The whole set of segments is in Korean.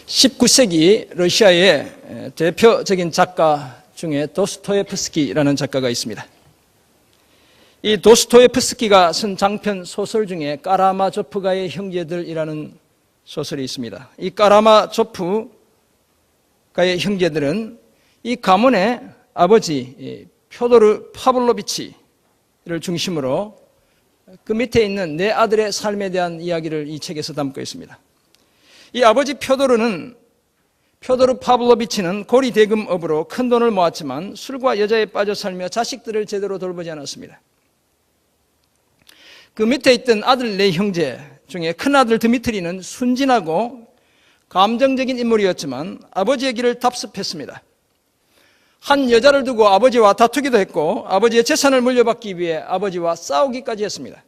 19세기 러시아의 대표적인 작가 중에 도스토옙스키라는 작가가 있습니다. 이 도스토옙스키가 쓴 장편 소설 중에 까라마조프가의 형제들이라는 소설이 있습니다. 이 까라마조프가의 형제들은 이 가문의 아버지 표도르 파블로비치를 중심으로 그 밑에 있는 네 아들의 삶에 대한 이야기를 이 책에서 담고 있습니다. 이 아버지 표도르 파블로비치는 고리 대금업으로 큰 돈을 모았지만 술과 여자에 빠져 살며 자식들을 제대로 돌보지 않았습니다. 그 밑에 있던 아들 네 형제 중에 큰아들 드미트리는 순진하고 감정적인 인물이었지만 아버지의 길을 답습했습니다. 한 여자를 두고 아버지와 다투기도 했고 아버지의 재산을 물려받기 위해 아버지와 싸우기까지 했습니다.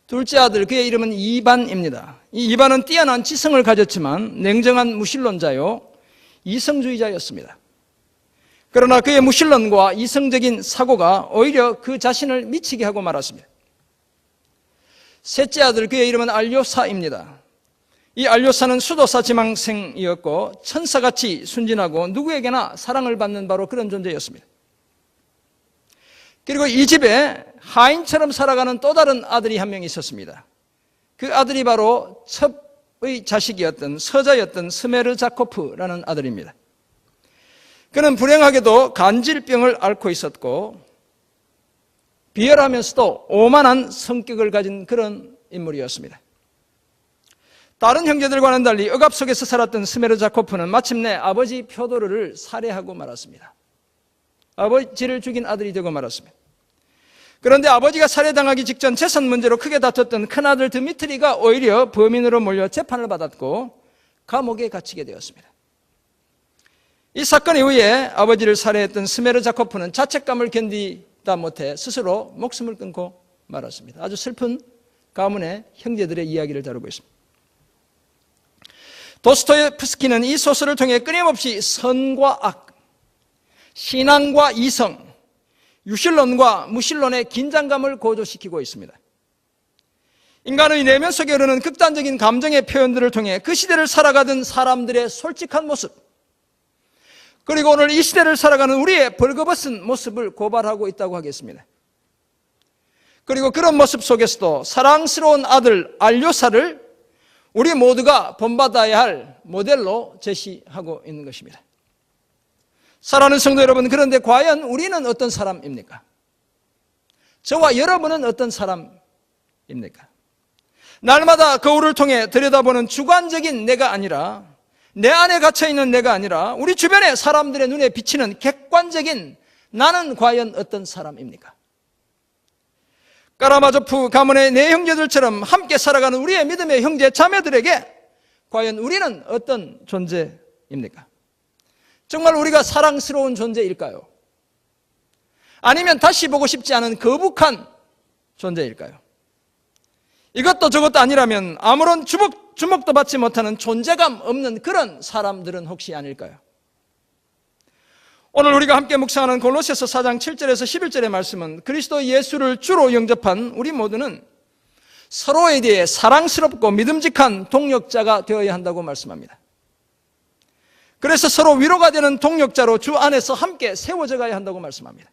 둘째 아들, 그의 이름은 이반입니다. 이 이반은 뛰어난 지성을 가졌지만 냉정한 무신론자요 이성주의자였습니다. 그러나 그의 무신론과 이성적인 사고가 오히려 그 자신을 미치게 하고 말았습니다. 셋째 아들, 그의 이름은 알료사입니다. 이 알료사는 수도사 지망생이었고 천사같이 순진하고 누구에게나 사랑을 받는 바로 그런 존재였습니다. 그리고 이 집에 하인처럼 살아가는 또 다른 아들이 한 명 있었습니다. 그 아들이 바로 첩의 자식이었던 서자였던 스메르자코프라는 아들입니다. 그는 불행하게도 간질병을 앓고 있었고 비열하면서도 오만한 성격을 가진 그런 인물이었습니다. 다른 형제들과는 달리 억압 속에서 살았던 스메르자코프는 마침내 아버지 표도르를 살해하고 말았습니다. 아버지를 죽인 아들이 되고 말았습니다. 그런데 아버지가 살해당하기 직전 재산 문제로 크게 다퉜던 큰아들 드미트리가 오히려 범인으로 몰려 재판을 받았고 감옥에 갇히게 되었습니다. 이 사건 이후에 아버지를 살해했던 스메르자코프는 자책감을 견디다 못해 스스로 목숨을 끊고 말았습니다. 아주 슬픈 가문의 형제들의 이야기를 다루고 있습니다. 도스토옙스키는 이 소설을 통해 끊임없이 선과 악, 신앙과 이성, 유신론과 무신론의 긴장감을 고조시키고 있습니다. 인간의 내면 속에 흐르는 극단적인 감정의 표현들을 통해 그 시대를 살아가던 사람들의 솔직한 모습, 그리고 오늘 이 시대를 살아가는 우리의 벌거벗은 모습을 고발하고 있다고 하겠습니다. 그리고 그런 모습 속에서도 사랑스러운 아들 알료사를 우리 모두가 본받아야 할 모델로 제시하고 있는 것입니다. 사랑하는 성도 여러분, 그런데 과연 우리는 어떤 사람입니까? 저와 여러분은 어떤 사람입니까? 날마다 거울을 통해 들여다보는 주관적인 내가 아니라, 내 안에 갇혀있는 내가 아니라 우리 주변의 사람들의 눈에 비치는 객관적인 나는 과연 어떤 사람입니까? 까라마조프 가문의 네 형제들처럼 함께 살아가는 우리의 믿음의 형제 자매들에게 과연 우리는 어떤 존재입니까? 정말 우리가 사랑스러운 존재일까요? 아니면 다시 보고 싶지 않은 거북한 존재일까요? 이것도 저것도 아니라면 아무런 주목도 받지 못하는 존재감 없는 그런 사람들은 혹시 아닐까요? 오늘 우리가 함께 묵상하는 골로새서 4장 7절에서 11절의 말씀은 그리스도 예수를 주로 영접한 우리 모두는 서로에 대해 사랑스럽고 믿음직한 동역자가 되어야 한다고 말씀합니다. 그래서 서로 위로가 되는 동역자로 주 안에서 함께 세워져 가야 한다고 말씀합니다.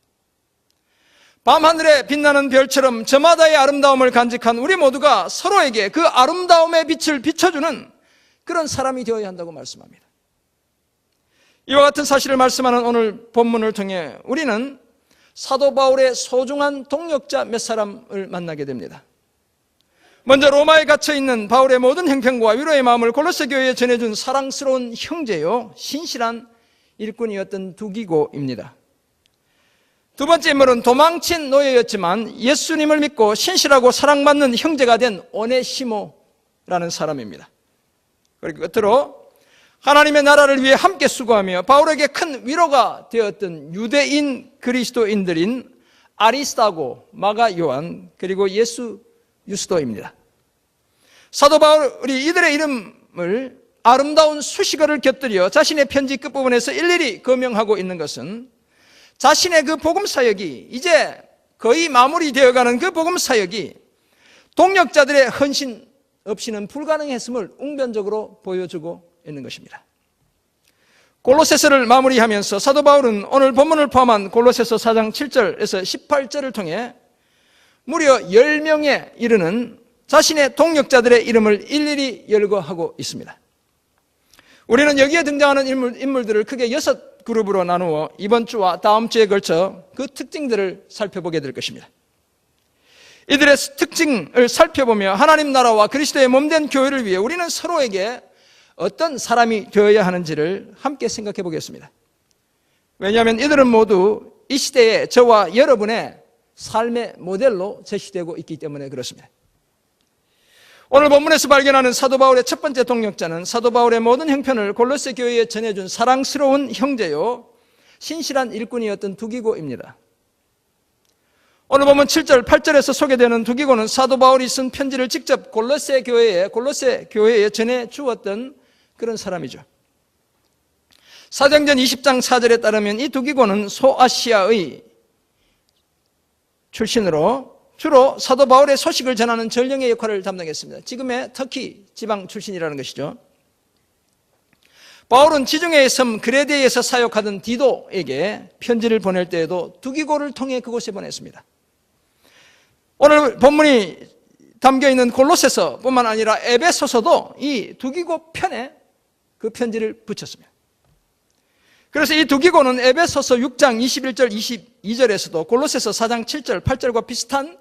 밤하늘에 빛나는 별처럼 저마다의 아름다움을 간직한 우리 모두가 서로에게 그 아름다움의 빛을 비춰주는 그런 사람이 되어야 한다고 말씀합니다. 이와 같은 사실을 말씀하는 오늘 본문을 통해 우리는 사도 바울의 소중한 동역자 몇 사람을 만나게 됩니다. 먼저 로마에 갇혀있는 바울의 모든 형편과 위로의 마음을 골로새 교회에 전해준 사랑스러운 형제요 신실한 일꾼이었던 두기고입니다. 두 번째 인물은 도망친 노예였지만 예수님을 믿고 신실하고 사랑받는 형제가 된 오네시모라는 사람입니다. 그리고 끝으로 하나님의 나라를 위해 함께 수고하며 바울에게 큰 위로가 되었던 유대인 그리스도인들인 아리스타고, 마가 요한, 그리고 유스도입니다. 사도 바울이 이들의 이름을 아름다운 수식어를 곁들여 자신의 편지 끝부분에서 일일이 거명하고 있는 것은 자신의 그 복음 사역이 이제 거의 마무리되어가는 그 복음 사역이 동역자들의 헌신의 없이는 불가능했음을 웅변적으로 보여주고 있는 것입니다. 골로새서를 마무리하면서 사도 바울은 오늘 본문을 포함한 골로새서 4장 7절에서 18절을 통해 무려 10명에 이르는 자신의 동역자들의 이름을 일일이 열거하고 있습니다. 우리는 여기에 등장하는 인물들을 크게 6그룹으로 나누어 이번 주와 다음 주에 걸쳐 그 특징들을 살펴보게 될 것입니다. 이들의 특징을 살펴보며 하나님 나라와 그리스도의 몸된 교회를 위해 우리는 서로에게 어떤 사람이 되어야 하는지를 함께 생각해 보겠습니다. 왜냐하면 이들은 모두 이 시대에 저와 여러분의 삶의 모델로 제시되고 있기 때문에 그렇습니다. 오늘 본문에서 발견하는 사도 바울의 첫 번째 동역자는 사도 바울의 모든 형편을 골로새 교회에 전해준 사랑스러운 형제요 신실한 일꾼이었던 두기고입니다. 오늘 보면 7절, 8절에서 소개되는 두기고는 사도 바울이 쓴 편지를 직접 골로새 교회에 전해 주었던 그런 사람이죠. 사도행전 20장 4절에 따르면 이 두기고는 소아시아의 출신으로 주로 사도 바울의 소식을 전하는 전령의 역할을 담당했습니다. 지금의 터키 지방 출신이라는 것이죠. 바울은 지중해의 섬 그레데에서 사역하던 디도에게 편지를 보낼 때에도 두기고를 통해 그곳에 보냈습니다. 오늘 본문이 담겨있는 골로새서뿐만 아니라 에베소서도 이 두기고 편에 그 편지를 붙였습니다. 그래서 이 두기고는 에베소서 6장 21절 22절에서도 골로새서 4장 7절 8절과 비슷한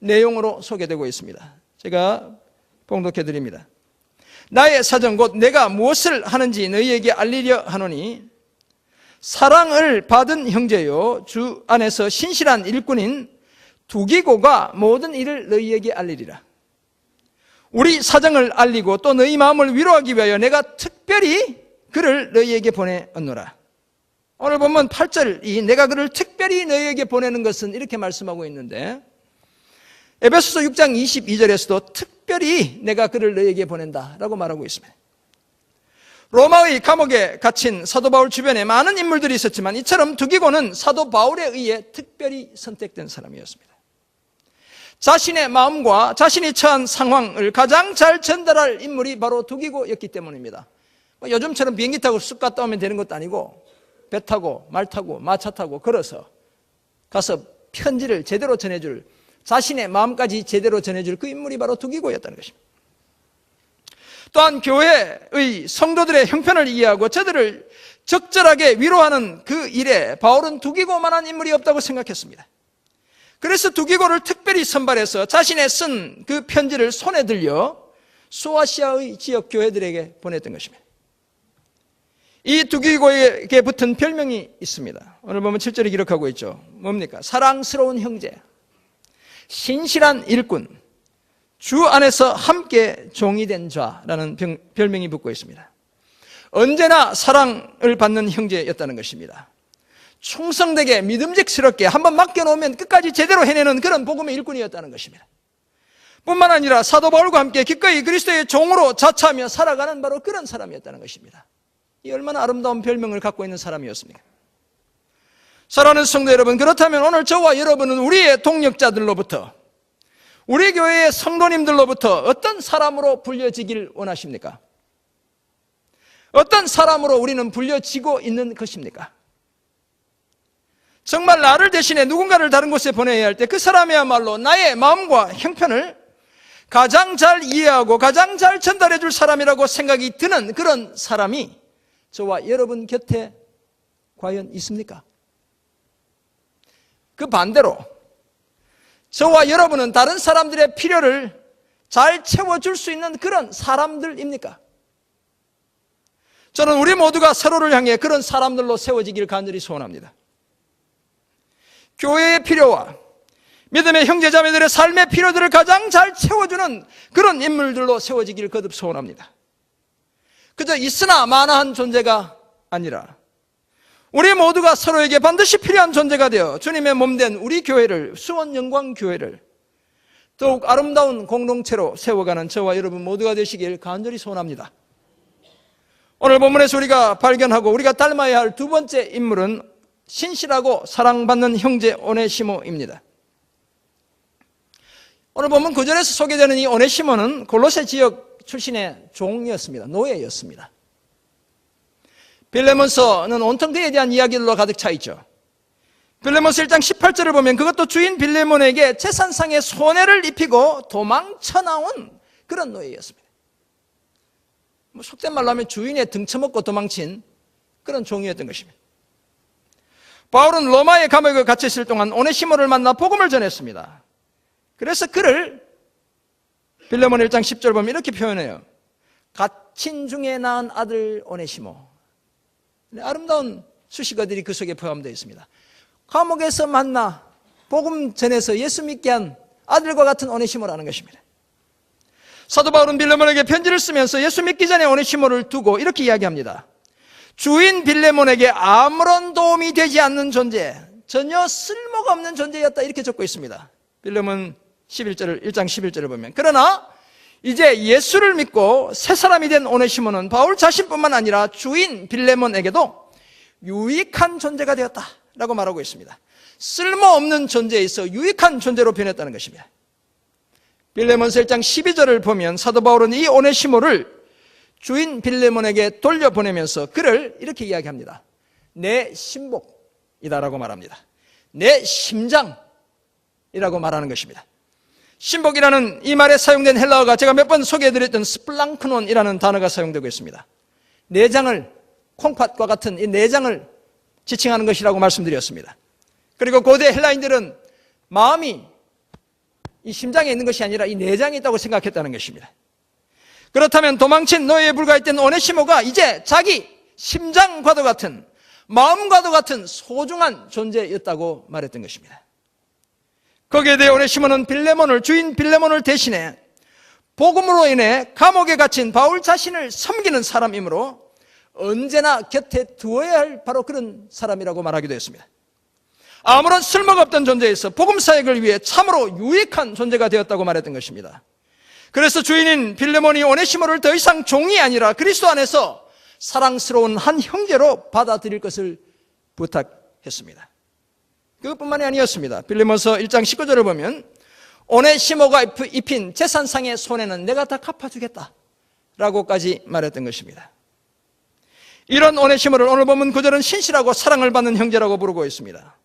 내용으로 소개되고 있습니다. 제가 봉독해 드립니다. 나의 사정 곧 내가 무엇을 하는지 너희에게 알리려 하노니 사랑을 받은 형제요 주 안에서 신실한 일꾼인 두기고가 모든 일을 너희에게 알리리라. 우리 사정을 알리고 또 너희 마음을 위로하기 위하여 내가 특별히 그를 너희에게 보내었노라. 오늘 보면 8절이 내가 그를 특별히 너희에게 보내는 것은 이렇게 말씀하고 있는데 에베소서 6장 22절에서도 특별히 내가 그를 너희에게 보낸다라고 말하고 있습니다. 로마의 감옥에 갇힌 사도 바울 주변에 많은 인물들이 있었지만 이처럼 두기고는 사도 바울에 의해 특별히 선택된 사람이었습니다. 자신의 마음과 자신이 처한 상황을 가장 잘 전달할 인물이 바로 두기고였기 때문입니다. 요즘처럼 비행기 타고 쑥 갔다 오면 되는 것도 아니고 배 타고 말 타고 마차 타고 걸어서 가서 편지를 제대로 전해줄 자신의 마음까지 제대로 전해줄 그 인물이 바로 두기고였다는 것입니다. 또한 교회의 성도들의 형편을 이해하고 저들을 적절하게 위로하는 그 일에 바울은 두기고만한 인물이 없다고 생각했습니다. 그래서 두기고를 특별히 선발해서 자신의 쓴 그 편지를 손에 들려 소아시아의 지역 교회들에게 보냈던 것입니다. 이 두기고에게 붙은 별명이 있습니다. 오늘 보면 7절에 기록하고 있죠. 뭡니까? 사랑스러운 형제, 신실한 일꾼, 주 안에서 함께 종이 된 자라는 별명이 붙고 있습니다. 언제나 사랑을 받는 형제였다는 것입니다. 충성되게 믿음직스럽게 한번 맡겨놓으면 끝까지 제대로 해내는 그런 복음의 일꾼이었다는 것입니다. 뿐만 아니라 사도 바울과 함께 기꺼이 그리스도의 종으로 자처하며 살아가는 바로 그런 사람이었다는 것입니다. 이 얼마나 아름다운 별명을 갖고 있는 사람이었습니까? 사랑하는 성도 여러분, 그렇다면 오늘 저와 여러분은 우리의 동역자들로부터 우리 교회의 성도님들로부터 어떤 사람으로 불려지길 원하십니까? 어떤 사람으로 우리는 불려지고 있는 것입니까? 정말 나를 대신해 누군가를 다른 곳에 보내야 할 때 그 사람이야말로 나의 마음과 형편을 가장 잘 이해하고 가장 잘 전달해 줄 사람이라고 생각이 드는 그런 사람이 저와 여러분 곁에 과연 있습니까? 그 반대로 저와 여러분은 다른 사람들의 필요를 잘 채워줄 수 있는 그런 사람들입니까? 저는 우리 모두가 서로를 향해 그런 사람들로 세워지길 간절히 소원합니다. 교회의 필요와 믿음의 형제자매들의 삶의 필요들을 가장 잘 채워주는 그런 인물들로 세워지길 거듭 소원합니다. 그저 있으나 마나한 존재가 아니라 우리 모두가 서로에게 반드시 필요한 존재가 되어 주님의 몸된 우리 교회를, 수원영광교회를 더욱 아름다운 공동체로 세워가는 저와 여러분 모두가 되시길 간절히 소원합니다. 오늘 본문에서 우리가 발견하고 우리가 닮아야 할 두 번째 인물은 신실하고 사랑받는 형제 오네시모입니다. 오늘 보면 9절에서 소개되는 이 오네시모는 골로새 지역 출신의 종이었습니다. 노예였습니다. 빌레몬서는 온통 그에 대한 이야기들로 가득 차 있죠. 빌레몬서 1장 18절을 보면 그것도 주인 빌레몬에게 재산상의 손해를 입히고 도망쳐 나온 그런 노예였습니다. 속된 말로 하면 주인의 등쳐먹고 도망친 그런 종이었던 것입니다. 바울은 로마의 감옥에 갇혀 있을 동안 오네시모를 만나 복음을 전했습니다. 그래서 그를 빌레몬 1장 10절 보면 이렇게 표현해요. 갇힌 중에 낳은 아들 오네시모. 아름다운 수식어들이 그 속에 포함되어 있습니다. 감옥에서 만나 복음 전해서 예수 믿게 한 아들과 같은 오네시모라는 것입니다. 사도 바울은 빌레몬에게 편지를 쓰면서 예수 믿기 전에 오네시모를 두고 이렇게 이야기합니다. 주인 빌레몬에게 아무런 도움이 되지 않는 존재, 전혀 쓸모가 없는 존재였다 이렇게 적고 있습니다. 빌레몬 1장 11절을 보면 그러나 이제 예수를 믿고 새 사람이 된 오네시모는 바울 자신뿐만 아니라 주인 빌레몬에게도 유익한 존재가 되었다라고 말하고 있습니다. 쓸모없는 존재에서 유익한 존재로 변했다는 것입니다. 빌레몬서 1장 12절을 보면 사도 바울은 이 오네시모를 주인 빌레몬에게 돌려보내면서 그를 이렇게 이야기합니다. 내 신복이다라고 말합니다. 내 심장이라고 말하는 것입니다. 신복이라는 이 말에 사용된 헬라어가 제가 몇 번 소개해드렸던 스플랑크논이라는 단어가 사용되고 있습니다. 내장을, 콩팥과 같은 이 내장을 지칭하는 것이라고 말씀드렸습니다. 그리고 고대 헬라인들은 마음이 이 심장에 있는 것이 아니라 이 내장에 있다고 생각했다는 것입니다. 그렇다면 도망친 노예에 불과했던 오네시모가 이제 자기 심장과도 같은, 마음과도 같은 소중한 존재였다고 말했던 것입니다. 거기에 대해 오네시모는 주인 빌레몬을 대신해 복음으로 인해 감옥에 갇힌 바울 자신을 섬기는 사람이므로 언제나 곁에 두어야 할 바로 그런 사람이라고 말하기도 했습니다. 아무런 쓸모가 없던 존재에서 복음 사역을 위해 참으로 유익한 존재가 되었다고 말했던 것입니다. 그래서 주인인 빌레몬이 오네시모를 더 이상 종이 아니라 그리스도 안에서 사랑스러운 한 형제로 받아들일 것을 부탁했습니다. 그것뿐만이 아니었습니다. 빌레몬서 1장 19절을 보면 오네시모가 입힌 재산상의 손해는 내가 다 갚아주겠다 라고까지 말했던 것입니다. 이런 오네시모를 오늘 보면 9절은 신실하고 사랑을 받는 형제라고 부르고 있습니다.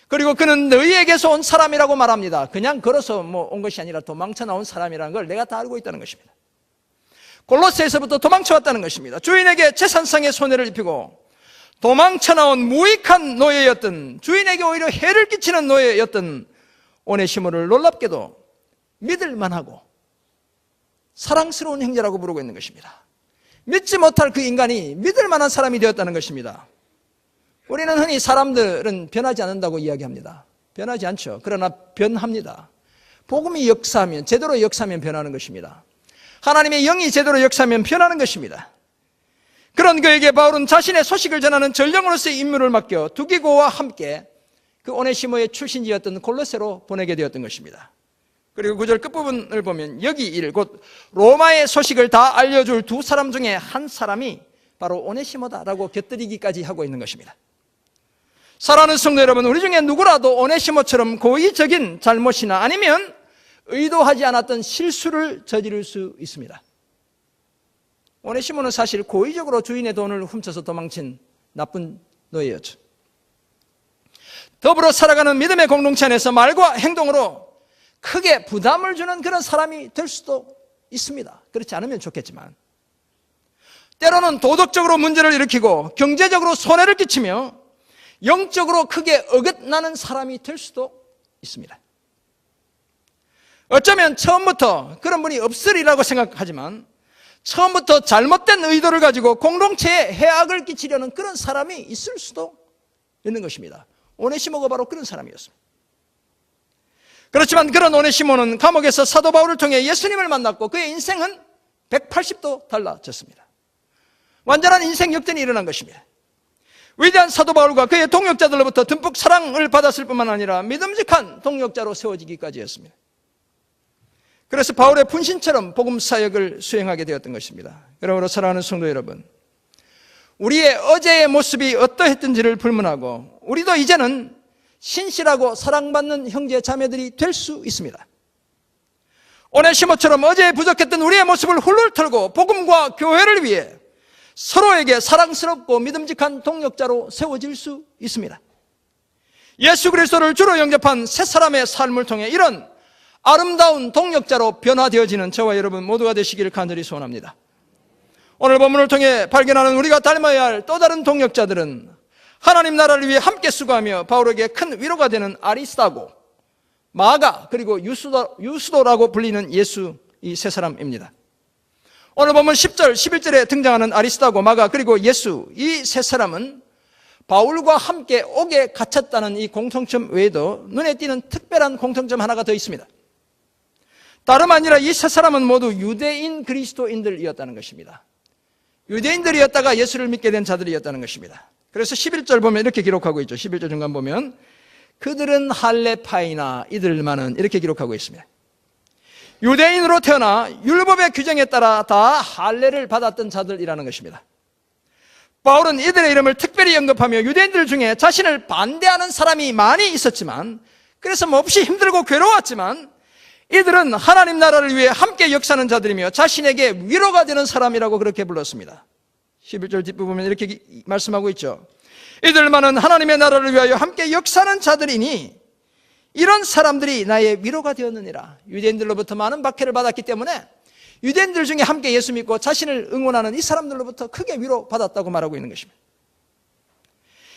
그리고 그는 너희에게서 온 사람이라고 말합니다. 그냥 걸어서 온 것이 아니라 도망쳐 나온 사람이라는 걸 내가 다 알고 있다는 것입니다. 골로새에서부터 도망쳐 왔다는 것입니다. 주인에게 재산상의 손해를 입히고 도망쳐 나온 무익한 노예였던, 주인에게 오히려 해를 끼치는 노예였던 오네시모를 놀랍게도 믿을만하고 사랑스러운 형제라고 부르고 있는 것입니다. 믿지 못할 그 인간이 믿을만한 사람이 되었다는 것입니다. 우리는 흔히 사람들은 변하지 않는다고 이야기합니다. 변하지 않죠. 그러나 변합니다. 복음이 역사하면, 제대로 역사하면 변하는 것입니다. 하나님의 영이 제대로 역사하면 변하는 것입니다. 그런 그에게 바울은 자신의 소식을 전하는 전령으로서의 임무를 맡겨 두기고와 함께 그 오네시모의 출신지였던 골로새로 보내게 되었던 것입니다. 그리고 9절 끝부분을 보면 여기 일, 곧 로마의 소식을 다 알려줄 두 사람 중에 한 사람이 바로 오네시모다라고 곁들이기까지 하고 있는 것입니다. 사랑하는 성도 여러분, 우리 중에 누구라도 오네시모처럼 고의적인 잘못이나 아니면 의도하지 않았던 실수를 저지를 수 있습니다. 오네시모는 사실 고의적으로 주인의 돈을 훔쳐서 도망친 나쁜 노예였죠. 더불어 살아가는 믿음의 공동체 안에서 말과 행동으로 크게 부담을 주는 그런 사람이 될 수도 있습니다. 그렇지 않으면 좋겠지만 때로는 도덕적으로 문제를 일으키고 경제적으로 손해를 끼치며 영적으로 크게 어긋나는 사람이 될 수도 있습니다. 어쩌면 처음부터 그런 분이 없으리라고 생각하지만 처음부터 잘못된 의도를 가지고 공동체에 해악을 끼치려는 그런 사람이 있을 수도 있는 것입니다. 오네시모가 바로 그런 사람이었습니다. 그렇지만 그런 오네시모는 감옥에서 사도 바울을 통해 예수님을 만났고 그의 인생은 180도 달라졌습니다. 완전한 인생 역전이 일어난 것입니다. 위대한 사도 바울과 그의 동역자들로부터 듬뿍 사랑을 받았을 뿐만 아니라 믿음직한 동역자로 세워지기까지 했습니다. 그래서 바울의 분신처럼 복음 사역을 수행하게 되었던 것입니다. 그러므로 사랑하는 성도 여러분, 우리의 어제의 모습이 어떠했던지를 불문하고 우리도 이제는 신실하고 사랑받는 형제 자매들이 될 수 있습니다. 오네시모처럼 어제 부족했던 우리의 모습을 훌훌 털고 복음과 교회를 위해 서로에게 사랑스럽고 믿음직한 동역자로 세워질 수 있습니다. 예수 그리스도를 주로 영접한 새 사람의 삶을 통해 이런 아름다운 동역자로 변화되어지는 저와 여러분 모두가 되시기를 간절히 소원합니다. 오늘 본문을 통해 발견하는 우리가 닮아야 할 또 다른 동역자들은 하나님 나라를 위해 함께 수고하며 바울에게 큰 위로가 되는 아리스타고, 마가, 그리고 유스도라고 불리는 예수 이 세 사람입니다. 오늘 본문 10절, 11절에 등장하는 아리스타고, 마가, 그리고 예수 이 세 사람은 바울과 함께 옥에 갇혔다는 이 공통점 외에도 눈에 띄는 특별한 공통점 하나가 더 있습니다. 다름 아니라 이 세 사람은 모두 유대인 그리스도인들이었다는 것입니다. 유대인들이었다가 예수를 믿게 된 자들이었다는 것입니다. 그래서 11절 보면 이렇게 기록하고 있죠. 11절 중간 보면 그들은 할레파이나 이들만은 이렇게 기록하고 있습니다. 유대인으로 태어나 율법의 규정에 따라 다 할례를 받았던 자들이라는 것입니다. 바울은 이들의 이름을 특별히 언급하며 유대인들 중에 자신을 반대하는 사람이 많이 있었지만, 그래서 몹시 힘들고 괴로웠지만 이들은 하나님 나라를 위해 함께 역사하는 자들이며 자신에게 위로가 되는 사람이라고 그렇게 불렀습니다. 11절 뒷부분에 이렇게 말씀하고 있죠. 이들만은 하나님의 나라를 위하여 함께 역사하는 자들이니 이런 사람들이 나의 위로가 되었느니라. 유대인들로부터 많은 박해를 받았기 때문에 유대인들 중에 함께 예수 믿고 자신을 응원하는 이 사람들로부터 크게 위로받았다고 말하고 있는 것입니다.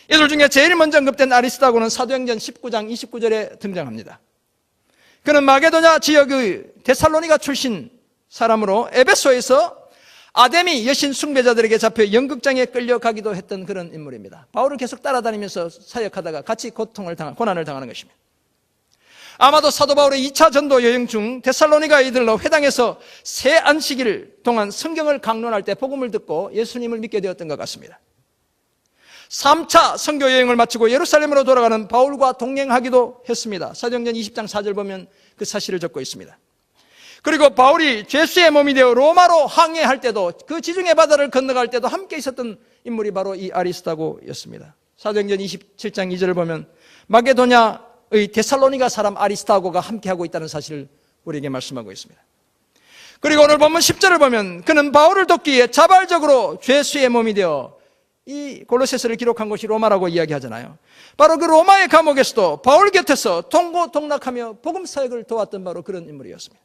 이들 중에 제일 먼저 언급된 아리스타고는 사도행전 19장 29절에 등장합니다. 그는 마게도냐 지역의 데살로니가 출신 사람으로 에베소에서 아데미 여신 숭배자들에게 잡혀 연극장에 끌려가기도 했던 그런 인물입니다. 바울을 계속 따라다니면서 사역하다가 같이 고난을 당하는 것입니다. 아마도 사도 바울의 2차 전도 여행 중 데살로니가 이들로 회당에서 새 안식일 동안 성경을 강론할 때 복음을 듣고 예수님을 믿게 되었던 것 같습니다. 3차 선교 여행을 마치고 예루살렘으로 돌아가는 바울과 동행하기도 했습니다. 사도행전 20장 4절 보면 그 사실을 적고 있습니다. 그리고 바울이 죄수의 몸이 되어 로마로 항해할 때도, 그 지중해 바다를 건너갈 때도 함께 있었던 인물이 바로 이 아리스타고였습니다. 사도행전 27장 2절을 보면 마게도냐의 데살로니가 사람 아리스타고가 함께하고 있다는 사실을 우리에게 말씀하고 있습니다. 그리고 오늘 본문 10절을 보면 그는 바울을 돕기 위해 자발적으로 죄수의 몸이 되어, 이 골로새서를 기록한 곳이 로마라고 이야기하잖아요. 바로 그 로마의 감옥에서도 바울 곁에서 동고동락하며 복음 사역을 도왔던 바로 그런 인물이었습니다.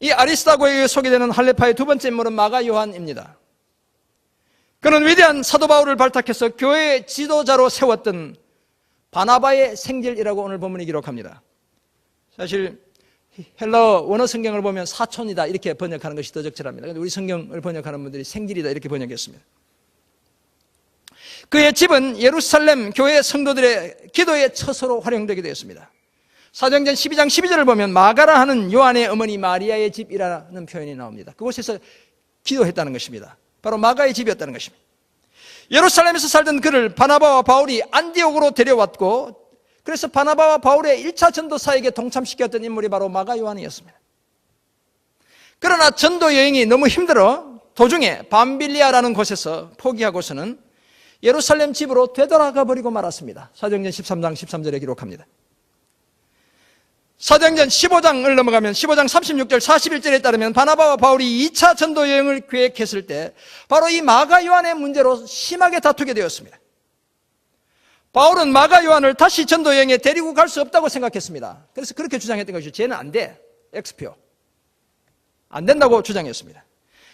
이 아리스타고에 소개되는 할레파의 두 번째 인물은 마가 요한입니다. 그는 위대한 사도 바울을 발탁해서 교회의 지도자로 세웠던 바나바의 생질이라고 오늘 본문이 기록합니다. 사실 헬라어 원어 성경을 보면 사촌이다 이렇게 번역하는 것이 더 적절합니다. 그런데 우리 성경을 번역하는 분들이 생질이다 이렇게 번역했습니다. 그의 집은 예루살렘 교회 성도들의 기도의 처소로 활용되게 되었습니다. 사도행전 12장 12절을 보면 마가라 하는 요한의 어머니 마리아의 집이라는 표현이 나옵니다. 그곳에서 기도했다는 것입니다. 바로 마가의 집이었다는 것입니다. 예루살렘에서 살던 그를 바나바와 바울이 안디옥으로 데려왔고, 그래서 바나바와 바울의 1차 전도 사역에 동참시켰던 인물이 바로 마가 요한이었습니다. 그러나 전도 여행이 너무 힘들어 도중에 밤빌리아라는 곳에서 포기하고서는 예루살렘 집으로 되돌아가 버리고 말았습니다. 사도행전 13장 13절에 기록합니다. 사도행전 15장을 넘어가면 15장 36절 41절에 따르면 바나바와 바울이 2차 전도 여행을 계획했을 때 바로 이 마가 요한의 문제로 심하게 다투게 되었습니다. 바울은 마가 요한을 다시 전도 여행에 데리고 갈 수 없다고 생각했습니다. 그래서 그렇게 주장했던 것이죠. 쟤는 안 돼. X표. 안 된다고 주장했습니다.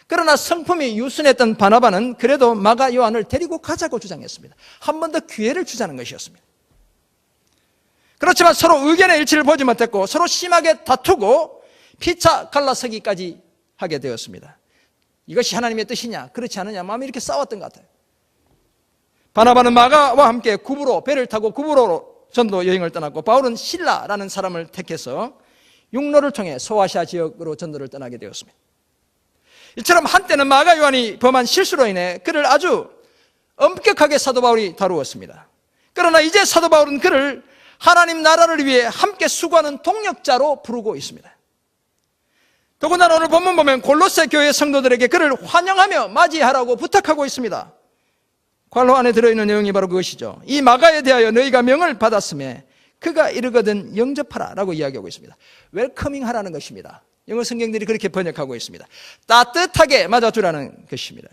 그러나 성품이 유순했던 바나바는 그래도 마가 요한을 데리고 가자고 주장했습니다. 한 번 더 기회를 주자는 것이었습니다. 그렇지만 서로 의견의 일치를 보지 못했고 서로 심하게 다투고 피차 갈라서기까지 하게 되었습니다. 이것이 하나님의 뜻이냐 그렇지 않느냐 마음이 이렇게 싸웠던 것 같아요. 바나바는 마가와 함께 구브로, 배를 타고 구브로로 전도 여행을 떠났고 바울은 실라라는 사람을 택해서 육로를 통해 소아시아 지역으로 전도를 떠나게 되었습니다. 이처럼 한때는 마가 요한이 범한 실수로 인해 그를 아주 엄격하게 사도 바울이 다루었습니다. 그러나 이제 사도 바울은 그를 하나님 나라를 위해 함께 수고하는 동력자로 부르고 있습니다. 더군다나 오늘 본문 보면 골로새 교회 성도들에게 그를 환영하며 맞이하라고 부탁하고 있습니다. 관로 안에 들어있는 내용이 바로 그것이죠. 이 마가에 대하여 너희가 명을 받았음에 그가 이르거든 영접하라 라고 이야기하고 있습니다. 웰커밍 하라는 것입니다. 영어 성경들이 그렇게 번역하고 있습니다. 따뜻하게 맞아주라는 것입니다.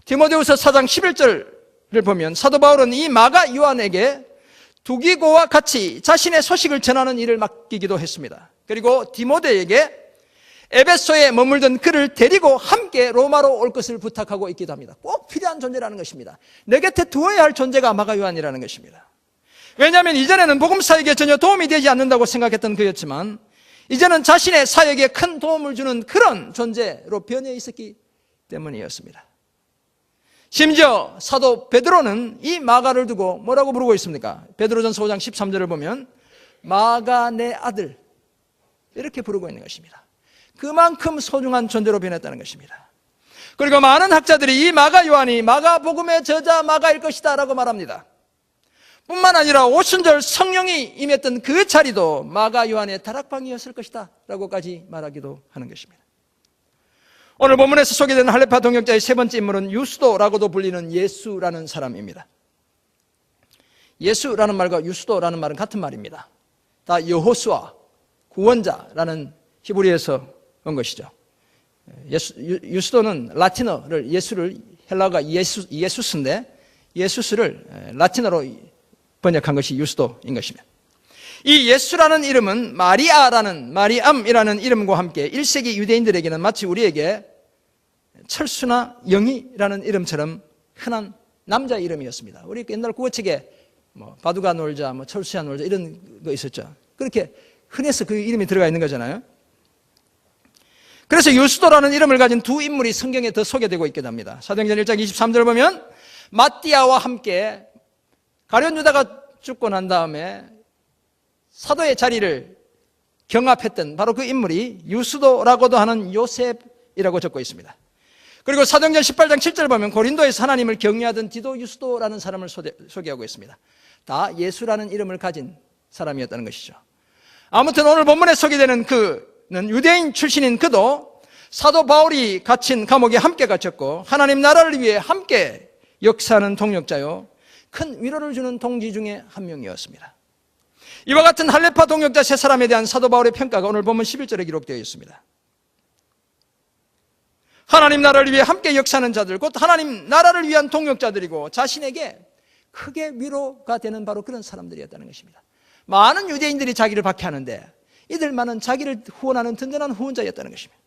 디모데후서 4장 11절을 보면 사도 바울은 이 마가 요한에게 두기고와 같이 자신의 소식을 전하는 일을 맡기기도 했습니다. 그리고 디모데에게 에베소에 머물던 그를 데리고 함께 로마로 올 것을 부탁하고 있기도 합니다. 꼭 필요한 존재라는 것입니다. 내 곁에 두어야 할 존재가 마가 요한이라는 것입니다. 왜냐하면 이전에는 복음 사역에 전혀 도움이 되지 않는다고 생각했던 그였지만 이제는 자신의 사역에 큰 도움을 주는 그런 존재로 변해 있었기 때문이었습니다. 심지어 사도 베드로는 이 마가를 두고 뭐라고 부르고 있습니까? 베드로전서 5장 13절을 보면 마가 내 아들 이렇게 부르고 있는 것입니다. 그만큼 소중한 존재로 변했다는 것입니다. 그리고 많은 학자들이 이 마가 요한이 마가복음의 저자 마가일 것이다 라고 말합니다. 뿐만 아니라 오순절 성령이 임했던 그 자리도 마가 요한의 다락방이었을 것이다 라고까지 말하기도 하는 것입니다. 오늘 본문에서 소개되는 할레파 동역자의 세 번째 인물은 유스도라고도 불리는 예수라는 사람입니다. 예수라는 말과 유스도라는 말은 같은 말입니다. 다 여호수아, 구원자라는 히브리에서 온 것이죠. 유스도는 라틴어를 예수를 헬라어가 예수스인데 예수스를 라틴어로 번역한 것이 유스도인 것입니다. 이 예수라는 이름은 마리암이라는 이름과 함께 1세기 유대인들에게는 마치 우리에게 철수나 영희라는 이름처럼 흔한 남자 이름이었습니다. 우리 옛날 국어책에 바둑아 놀자, 철수야 놀자 이런 거 있었죠. 그렇게 흔해서 그 이름이 들어가 있는 거잖아요. 그래서 유스도라는 이름을 가진 두 인물이 성경에 더 소개되고 있게 됩니다. 사도행전 1장 23절을 보면 마띠아와 함께 가룟 유다가 죽고 난 다음에 사도의 자리를 경합했던 바로 그 인물이 유스도라고도 하는 요셉이라고 적고 있습니다. 그리고 사도행전 18장 7절을 보면 고린도에서 하나님을 경외하던 디도 유스도라는 사람을 소개하고 있습니다. 다 예수라는 이름을 가진 사람이었다는 것이죠. 아무튼 오늘 본문에 소개되는 그는 유대인 출신인 그도 사도 바울이 갇힌 감옥에 함께 갇혔고 하나님 나라를 위해 함께 역사하는 동역자요 큰 위로를 주는 동지 중에 한 명이었습니다. 이와 같은 할레파 동역자 세 사람에 대한 사도 바울의 평가가 오늘 본문 11절에 기록되어 있습니다. 하나님 나라를 위해 함께 역사하는 자들, 곧 하나님 나라를 위한 동역자들이고 자신에게 크게 위로가 되는 바로 그런 사람들이었다는 것입니다. 많은 유대인들이 자기를 박해하는데 이들만은 자기를 후원하는 든든한 후원자였다는 것입니다.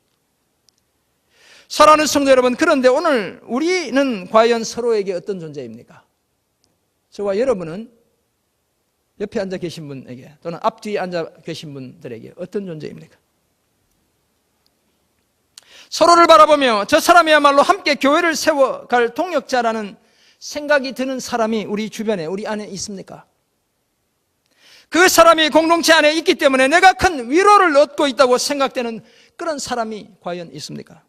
사랑하는 성도 여러분, 그런데 오늘 우리는 과연 서로에게 어떤 존재입니까? 저와 여러분은 옆에 앉아 계신 분에게 또는 앞뒤에 앉아 계신 분들에게 어떤 존재입니까? 서로를 바라보며 저 사람이야말로 함께 교회를 세워갈 동역자라는 생각이 드는 사람이 우리 주변에, 우리 안에 있습니까? 그 사람이 공동체 안에 있기 때문에 내가 큰 위로를 얻고 있다고 생각되는 그런 사람이 과연 있습니까?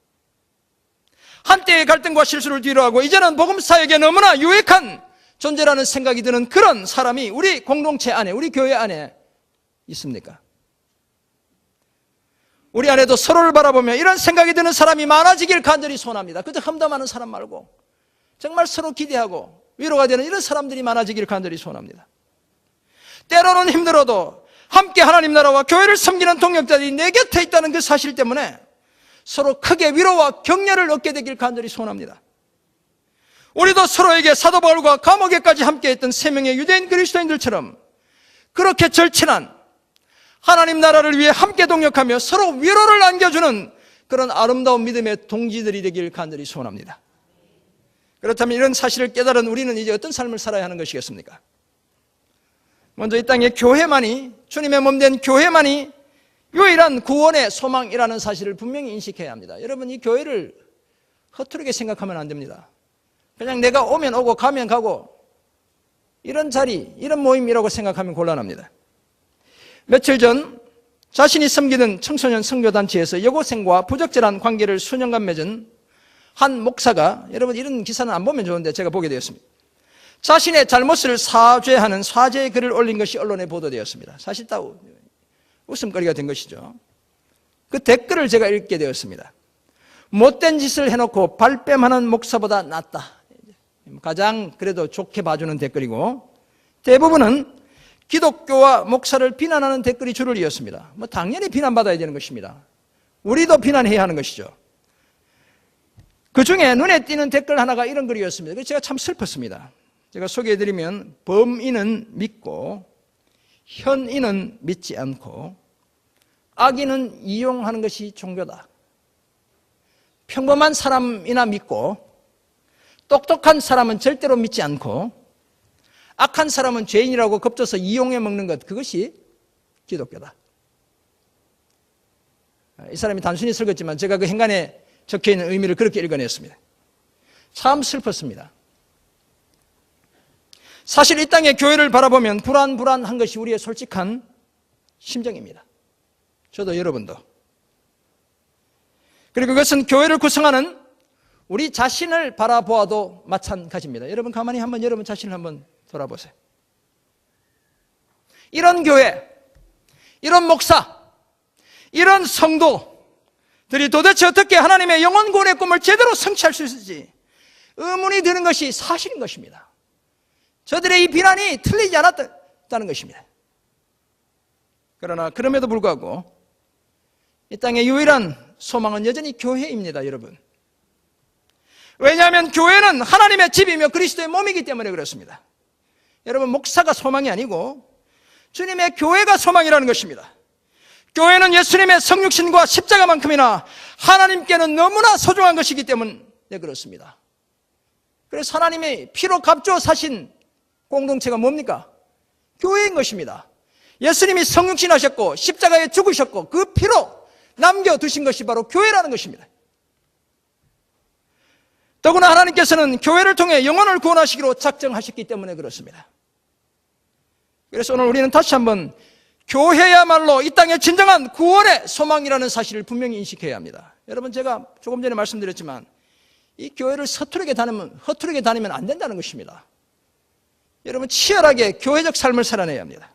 한때의 갈등과 실수를 뒤로하고 이제는 복음사역에 너무나 유익한 존재라는 생각이 드는 그런 사람이 우리 공동체 안에, 우리 교회 안에 있습니까? 우리 안에도 서로를 바라보며 이런 생각이 드는 사람이 많아지길 간절히 소원합니다. 그저 험담하는 사람 말고 정말 서로 기대하고 위로가 되는 이런 사람들이 많아지길 간절히 소원합니다. 때로는 힘들어도 함께 하나님 나라와 교회를 섬기는 동역자들이 내 곁에 있다는 그 사실 때문에 서로 크게 위로와 격려를 얻게 되길 간절히 소원합니다. 우리도 서로에게 사도 바울과 감옥에까지 함께했던 세 명의 유대인 그리스도인들처럼 그렇게 절친한 하나님 나라를 위해 함께 동역하며 서로 위로를 안겨주는 그런 아름다운 믿음의 동지들이 되길 간절히 소원합니다. 그렇다면 이런 사실을 깨달은 우리는 이제 어떤 삶을 살아야 하는 것이겠습니까? 먼저 이 땅에 교회만이, 주님의 몸된 교회만이 유일한 구원의 소망이라는 사실을 분명히 인식해야 합니다. 여러분, 이 교회를 허투루게 생각하면 안 됩니다. 그냥 내가 오면 오고 가면 가고 이런 자리, 이런 모임이라고 생각하면 곤란합니다. 며칠 전 자신이 섬기던 청소년 선교단체에서 여고생과 부적절한 관계를 수년간 맺은 한 목사가, 여러분 이런 기사는 안 보면 좋은데 제가 보게 되었습니다. 자신의 잘못을 사죄하는 사죄의 글을 올린 것이 언론에 보도되었습니다. 사실 다 웃음거리가 된 것이죠. 그 댓글을 제가 읽게 되었습니다. 못된 짓을 해놓고 발뺌하는 목사보다 낫다. 가장 그래도 좋게 봐주는 댓글이고, 대부분은 기독교와 목사를 비난하는 댓글이 줄을 이었습니다. 당연히 비난받아야 되는 것입니다. 우리도 비난해야 하는 것이죠. 그 중에 눈에 띄는 댓글 하나가 이런 글이었습니다. 그래서 제가 참 슬펐습니다. 제가 소개해드리면, 범인은 믿고 현인은 믿지 않고 악인은 이용하는 것이 종교다. 평범한 사람이나 믿고 똑똑한 사람은 절대로 믿지 않고 악한 사람은 죄인이라고 겁줘서 이용해 먹는 것, 그것이 기독교다. 이 사람이 단순히 읽었지만 제가 그 행간에 적혀있는 의미를 그렇게 읽어냈습니다. 참 슬펐습니다. 사실 이 땅의 교회를 바라보면 불안한 것이 우리의 솔직한 심정입니다. 저도 여러분도. 그리고 그것은 교회를 구성하는 우리 자신을 바라보아도 마찬가지입니다. 여러분 가만히 한번 여러분 자신을 한번 돌아보세요. 이런 교회, 이런 목사, 이런 성도들이 도대체 어떻게 하나님의 영혼 구원의 꿈을 제대로 성취할 수 있을지 의문이 드는 것이 사실인 것입니다. 저들의 이 비난이 틀리지 않았다는 것입니다. 그러나 그럼에도 불구하고 이 땅의 유일한 소망은 여전히 교회입니다, 여러분. 왜냐하면 교회는 하나님의 집이며 그리스도의 몸이기 때문에 그렇습니다. 여러분, 목사가 소망이 아니고 주님의 교회가 소망이라는 것입니다. 교회는 예수님의 성육신과 십자가만큼이나 하나님께는 너무나 소중한 것이기 때문에 그렇습니다. 그래서 하나님의 피로 값주어 사신 공동체가 뭡니까? 교회인 것입니다. 예수님이 성육신하셨고 십자가에 죽으셨고 그 피로 남겨두신 것이 바로 교회라는 것입니다. 더구나 하나님께서는 교회를 통해 영혼을 구원하시기로 작정하셨기 때문에 그렇습니다. 그래서 오늘 우리는 다시 한번 교회야말로 이 땅의 진정한 구원의 소망이라는 사실을 분명히 인식해야 합니다. 여러분, 제가 조금 전에 말씀드렸지만 이 교회를 허투루게 다니면 안 된다는 것입니다. 여러분, 치열하게 교회적 삶을 살아내야 합니다.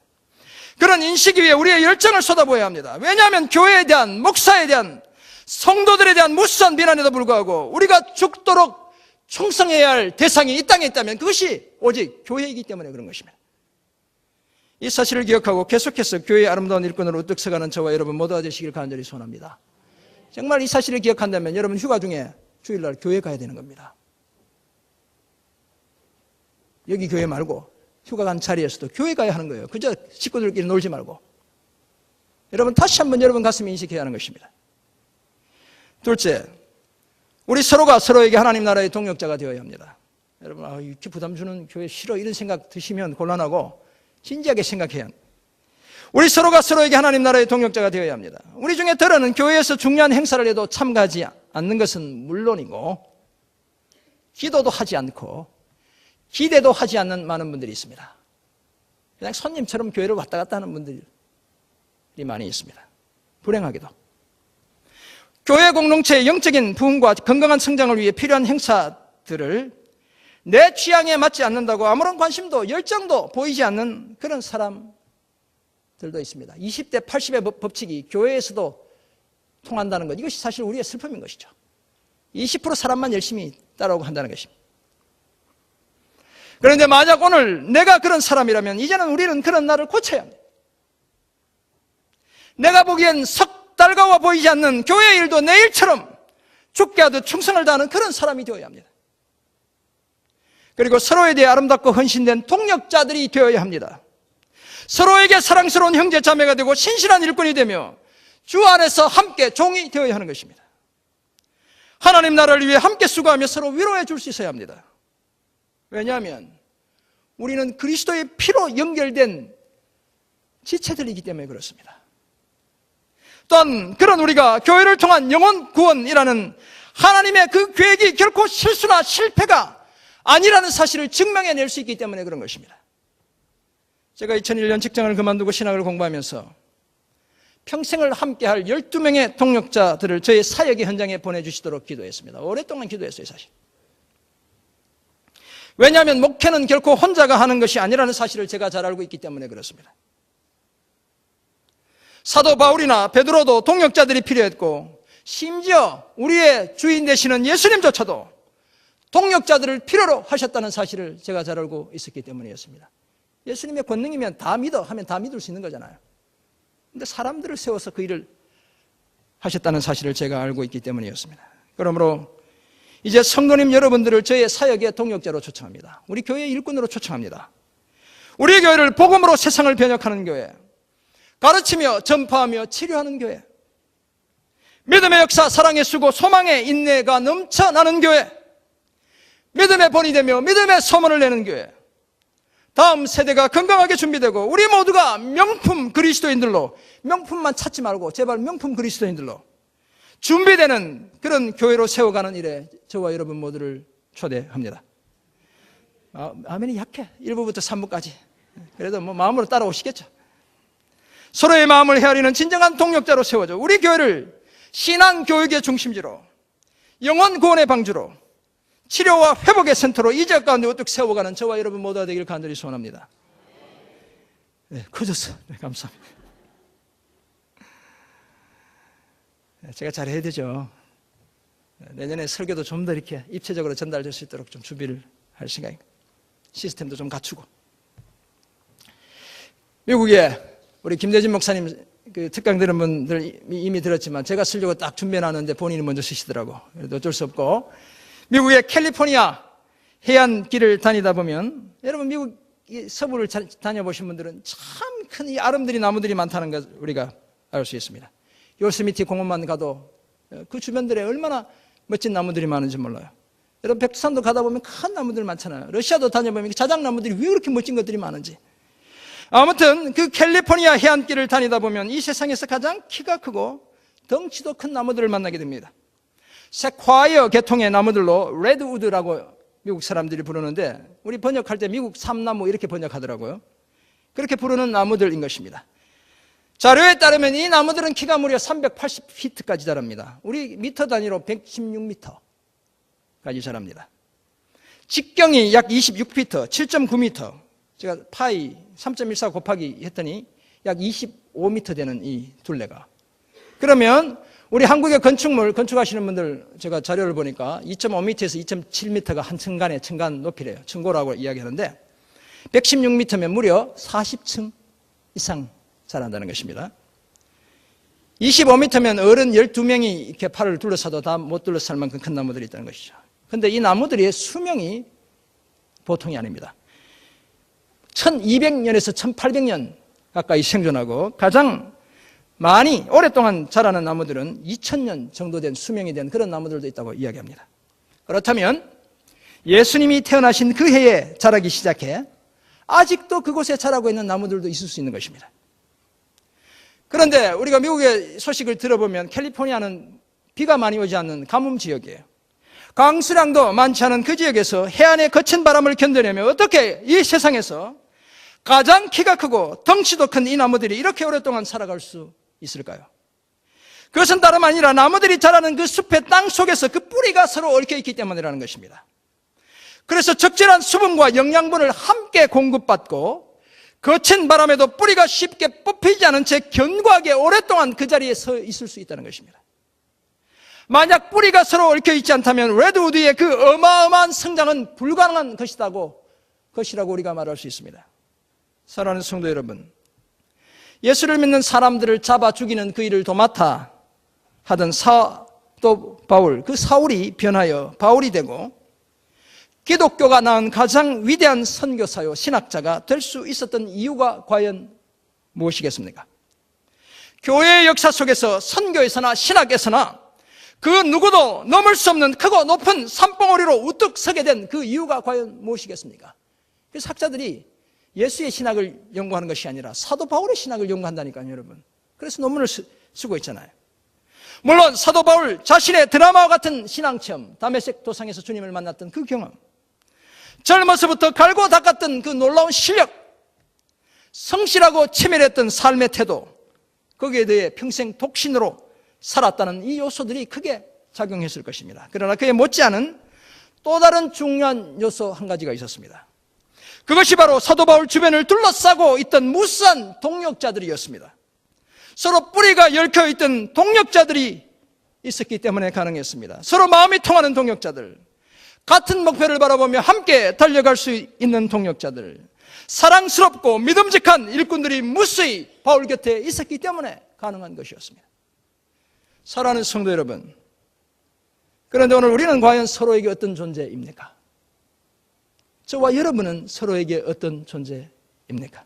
그런 인식 위에 우리의 열정을 쏟아부어야 합니다. 왜냐하면 교회에 대한, 목사에 대한, 성도들에 대한 무수한 비난에도 불구하고 우리가 죽도록 충성해야 할 대상이 이 땅에 있다면 그것이 오직 교회이기 때문에 그런 것입니다. 이 사실을 기억하고 계속해서 교회의 아름다운 일꾼으로 우뚝 서가는 저와 여러분 모두가 되시길 간절히 소원합니다. 정말 이 사실을 기억한다면 여러분 휴가 중에 주일날 교회 가야 되는 겁니다. 여기 교회 말고 휴가 간 자리에서도 교회 가야 하는 거예요. 그저 식구들끼리 놀지 말고. 여러분 다시 한번 여러분 가슴에 인식해야 하는 것입니다. 둘째, 우리 서로가 서로에게 하나님 나라의 동역자가 되어야 합니다. 여러분, 이렇게 부담 주는 교회 싫어 이런 생각 드시면 곤란하고 진지하게 생각해야 합니다. 우리 서로가 서로에게 하나님 나라의 동역자가 되어야 합니다. 우리 중에 들어는 교회에서 중요한 행사를 해도 참가하지 않는 것은 물론이고 기도도 하지 않고 기대도 하지 않는 많은 분들이 있습니다. 그냥 손님처럼 교회를 왔다 갔다 하는 분들이 많이 있습니다. 불행하게도. 교회 공동체의 영적인 부흥과 건강한 성장을 위해 필요한 행사들을 내 취향에 맞지 않는다고 아무런 관심도 열정도 보이지 않는 그런 사람들도 있습니다. 20대 80의 법칙이 교회에서도 통한다는 것, 이것이 사실 우리의 슬픔인 것이죠. 20% 사람만 열심히 따라오고 한다는 것입니다. 그런데 만약 오늘 내가 그런 사람이라면 이제는 우리는 그런 나를 고쳐야 합니다. 내가 보기엔 석 달가워 보이지 않는 교회 일도 내 일처럼 죽게 하듯 충성을 다하는 그런 사람이 되어야 합니다. 그리고 서로에 대해 아름답고 헌신된 동역자들이 되어야 합니다. 서로에게 사랑스러운 형제 자매가 되고 신실한 일꾼이 되며 주 안에서 함께 종이 되어야 하는 것입니다. 하나님 나라를 위해 함께 수고하며 서로 위로해 줄 수 있어야 합니다. 왜냐하면 우리는 그리스도의 피로 연결된 지체들이기 때문에 그렇습니다. 또한 그런 우리가 교회를 통한 영혼 구원이라는 하나님의 그 계획이 결코 실수나 실패가 아니라는 사실을 증명해낼 수 있기 때문에 그런 것입니다. 제가 2001년 직장을 그만두고 신학을 공부하면서 평생을 함께할 12명의 동역자들을 저의 사역의 현장에 보내주시도록 기도했습니다. 오랫동안 기도했어요, 사실. 왜냐하면 목회는 결코 혼자가 하는 것이 아니라는 사실을 제가 잘 알고 있기 때문에 그렇습니다. 사도 바울이나 베드로도 동역자들이 필요했고 심지어 우리의 주인 되시는 예수님조차도 동역자들을 필요로 하셨다는 사실을 제가 잘 알고 있었기 때문이었습니다. 예수님의 권능이면 다 믿어 하면 다 믿을 수 있는 거잖아요. 근데 사람들을 세워서 그 일을 하셨다는 사실을 제가 알고 있기 때문이었습니다. 그러므로 이제 성도님 여러분들을 저의 사역의 동역자로 초청합니다. 우리 교회의 일꾼으로 초청합니다. 우리 교회를 복음으로 세상을 변혁하는 교회, 가르치며 전파하며 치료하는 교회, 믿음의 역사, 사랑의 수고, 소망의 인내가 넘쳐나는 교회, 믿음의 본이 되며 믿음의 소문을 내는 교회, 다음 세대가 건강하게 준비되고 우리 모두가 명품 그리스도인들로, 명품만 찾지 말고 제발 명품 그리스도인들로 준비되는 그런 교회로 세워가는 일에 저와 여러분 모두를 초대합니다. 아멘이 약해. 1부부터 3부까지. 그래도 뭐 마음으로 따라오시겠죠. 서로의 마음을 헤아리는 진정한 동력자로 세워줘 우리 교회를 신앙교육의 중심지로, 영혼 구원의 방주로, 치료와 회복의 센터로 이 지역 가운데 우뚝 세워가는 저와 여러분 모두가 되길 간절히 소원합니다. 네, 커졌어. 네, 감사합니다. 제가 잘해야 되죠. 내년에 설교도 좀 더 이렇게 입체적으로 전달될 수 있도록 좀 준비를 할 생각입니다. 시스템도 좀 갖추고. 미국에 우리 김대진 목사님 그 특강 들은 분들 이미 들었지만 제가 쓰려고 딱 준비해놨는데 본인이 먼저 쓰시더라고. 그래도 어쩔 수 없고, 미국의 캘리포니아 해안길을 다니다 보면, 여러분 미국 서부를 다녀보신 분들은 참 큰 이 아름드리 나무들이 많다는 것 우리가 알 수 있습니다. 요스미티 공원만 가도 그 주변들에 얼마나 멋진 나무들이 많은지 몰라요. 여러분 백두산도 가다 보면 큰 나무들 많잖아요. 러시아도 다녀보면 자작나무들이 왜 그렇게 멋진 것들이 많은지. 아무튼 그 캘리포니아 해안길을 다니다 보면 이 세상에서 가장 키가 크고 덩치도 큰 나무들을 만나게 됩니다. 세콰이어 계통의 나무들로 레드우드라고 미국 사람들이 부르는데, 우리 번역할 때 미국 삼나무 이렇게 번역하더라고요. 그렇게 부르는 나무들인 것입니다. 자료에 따르면 이 나무들은 키가 무려 380피트까지 자랍니다. 우리 미터 단위로 116m까지 자랍니다. 직경이 약 26피트, 7.9m. 제가 파이 3.14 곱하기 했더니 약 25m 되는 이 둘레가. 그러면 우리 한국의 건축물 건축하시는 분들 제가 자료를 보니까 2.5m에서 2.7m가 한 층간의 층간 높이래요. 층고라고 이야기하는데 116m면 무려 40층 이상 자란다는 것입니다. 25m면 어른 12명이 이렇게 팔을 둘러싸도 다 못 둘러쌀 만큼 큰 나무들이 있다는 것이죠. 그런데 이 나무들의 수명이 보통이 아닙니다. 1200년에서 1800년 가까이 생존하고 가장 많이 오랫동안 자라는 나무들은 2000년 정도 된 수명이 된 그런 나무들도 있다고 이야기합니다. 그렇다면 예수님이 태어나신 그 해에 자라기 시작해 아직도 그곳에 자라고 있는 나무들도 있을 수 있는 것입니다. 그런데 우리가 미국의 소식을 들어보면 캘리포니아는 비가 많이 오지 않는 가뭄 지역이에요. 강수량도 많지 않은 그 지역에서 해안의 거친 바람을 견뎌내며 어떻게 이 세상에서 가장 키가 크고 덩치도 큰 이 나무들이 이렇게 오랫동안 살아갈 수 있을까요? 그것은 다름 아니라 나무들이 자라는 그 숲의 땅 속에서 그 뿌리가 서로 얽혀 있기 때문이라는 것입니다. 그래서 적절한 수분과 영양분을 함께 공급받고 거친 바람에도 뿌리가 쉽게 뽑히지 않은 채 견고하게 오랫동안 그 자리에 서 있을 수 있다는 것입니다. 만약 뿌리가 서로 얽혀 있지 않다면 레드우드의 그 어마어마한 성장은 불가능한 것이라고 우리가 말할 수 있습니다. 사랑하는 성도 여러분, 예수를 믿는 사람들을 잡아 죽이는 그 일을 도맡아 하던 사도 바울, 그 사울이 변하여 바울이 되고 기독교가 낳은 가장 위대한 선교사요 신학자가 될 수 있었던 이유가 과연 무엇이겠습니까? 교회의 역사 속에서 선교에서나 신학에서나 그 누구도 넘을 수 없는 크고 높은 산봉우리로 우뚝 서게 된 그 이유가 과연 무엇이겠습니까? 그래서 학자들이 예수의 신학을 연구하는 것이 아니라 사도 바울의 신학을 연구한다니까요, 여러분. 그래서 논문을 쓰고 있잖아요. 물론 사도 바울 자신의 드라마와 같은 신앙체험, 다메섹 도상에서 주님을 만났던 그 경험, 젊어서부터 갈고 닦았던 그 놀라운 실력, 성실하고 치밀했던 삶의 태도, 거기에 대해 평생 독신으로 살았다는 이 요소들이 크게 작용했을 것입니다. 그러나 그에 못지않은 또 다른 중요한 요소 한 가지가 있었습니다. 그것이 바로 사도 바울 주변을 둘러싸고 있던 무수한 동역자들이었습니다. 서로 뿌리가 얽혀 있던 동역자들이 있었기 때문에 가능했습니다. 서로 마음이 통하는 동역자들, 같은 목표를 바라보며 함께 달려갈 수 있는 동역자들, 사랑스럽고 믿음직한 일꾼들이 무수히 바울 곁에 있었기 때문에 가능한 것이었습니다. 사랑하는 성도 여러분, 그런데 오늘 우리는 과연 서로에게 어떤 존재입니까? 저와 여러분은 서로에게 어떤 존재입니까?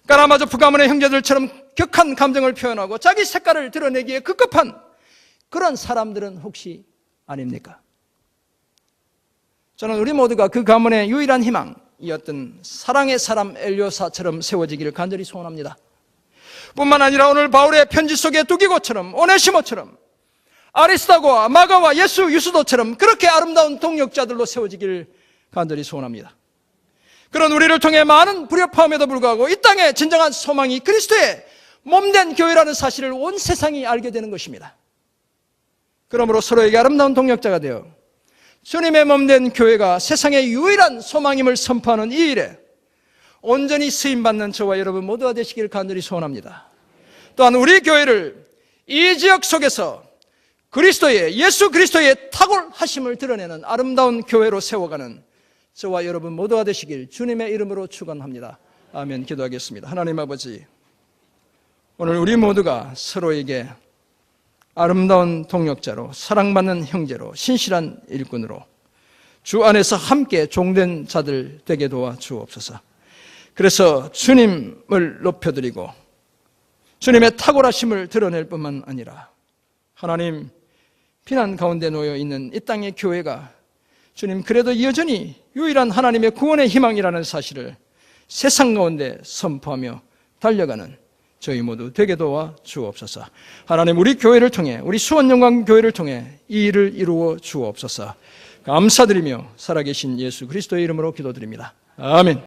까라마조프 가문의 형제들처럼 격한 감정을 표현하고 자기 색깔을 드러내기에 급급한 그런 사람들은 혹시 아닙니까? 저는 우리 모두가 그 가문의 유일한 희망이었던 사랑의 사람 엘료사처럼 세워지기를 간절히 소원합니다. 뿐만 아니라 오늘 바울의 편지 속의 두기고처럼 오네시모처럼 아리스다고와 마가와 예수 유수도처럼 그렇게 아름다운 동역자들로 세워지기를 간절히 소원합니다. 그런 우리를 통해 많은 불협화음에도 불구하고 이 땅의 진정한 소망이 그리스도의 몸된 교회라는 사실을 온 세상이 알게 되는 것입니다. 그러므로 서로에게 아름다운 동역자가 되어 주님의 몸된 교회가 세상의 유일한 소망임을 선포하는 이 일에 온전히 쓰임받는 저와 여러분 모두가 되시길 간절히 소원합니다. 또한 우리 교회를 이 지역 속에서 예수 그리스도의 탁월하심을 드러내는 아름다운 교회로 세워가는 저와 여러분 모두가 되시길 주님의 이름으로 축원합니다. 아멘. 기도하겠습니다. 하나님 아버지, 오늘 우리 모두가 서로에게 아름다운 동역자로, 사랑받는 형제로, 신실한 일꾼으로 주 안에서 함께 종된 자들 되게 도와 주옵소서. 그래서 주님을 높여드리고 주님의 탁월하심을 드러낼 뿐만 아니라 하나님, 비난 가운데 놓여 있는 이 땅의 교회가 주님 그래도 여전히 유일한 하나님의 구원의 희망이라는 사실을 세상 가운데 선포하며 달려가는 저희 모두 되게 도와 주옵소서. 하나님, 우리 교회를 통해, 우리 수원영광교회를 통해 이 일을 이루어 주옵소서. 감사드리며 살아계신 예수 그리스도의 이름으로 기도드립니다. 아멘.